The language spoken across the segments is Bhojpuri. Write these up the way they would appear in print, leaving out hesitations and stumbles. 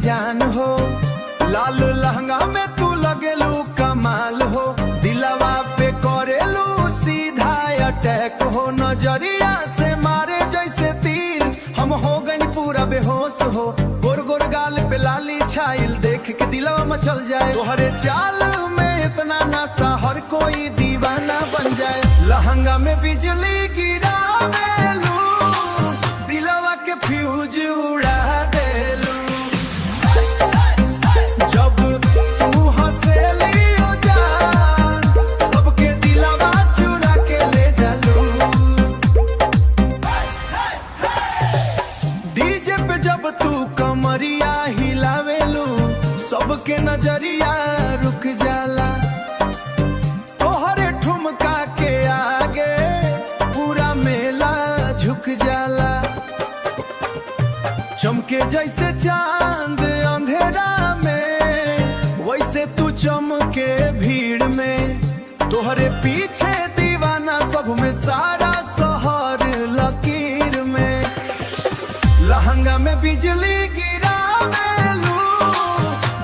जान हो। लाल लहंगा में तू लगेलू कमाल हो, दिलवा पे करेलू सीधा अटैक हो। नजरिया से मारे जैसे तीर, हम हो गए पूरा बेहोश हो। गोर गोर गाल पे लाली छाइल देख के दिलवा मचल जाए। तोहरे चाल में इतना नशा हर कोई दीवाना बन जाए। लहंगा में बिजली गिरावेलू, दिलवा के फ्यूज उड़ा देलू। जब तू हंसेली हो जान, सबके दिलवा चुरा के ले जालू। डीजे पे जब तू कमरिया हिलावेलू, सबके नजरिया रुक जाला। तोहरे ठुमका के आगे पूरा मेला झुक जाला। चमके जैसे चांद अंधेरा में, वैसे तू चमके भीड़ में। तोहरे पीछे दीवाना सब में, सारा शहर लकीर में। लहंगा में बिजली गिरावेलू,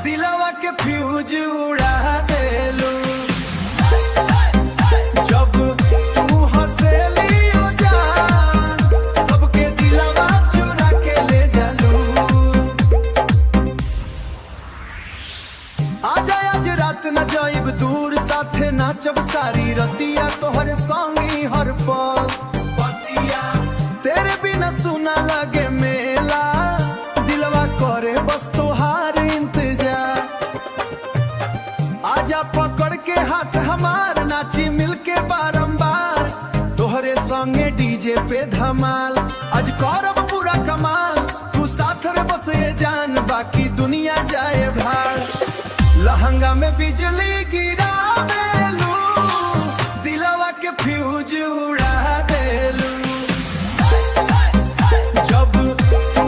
दिलवा के फ्यूज उड़ा देलू। जब तू हंसेली हो जान, सबके दिलवा चुरा के ले जालू। आजा आज रात न जाइब दूर, साथे नाचब सारी रतिया। तोहरे संगी हर पल बतिया, तेरे बिना सुना लगे मेला। दिलवा करे बस तोहार इंतजार। आजा पकड़ के हाथ हमार, नाची मिलके बारंबार। तोहरे संगे डीजे पे धमाल, आज करब पूरा कमाल। तू साथ रे बस ये जान, बाकी दुनिया जाए भाड़। लहंगा में बिजली गिरावे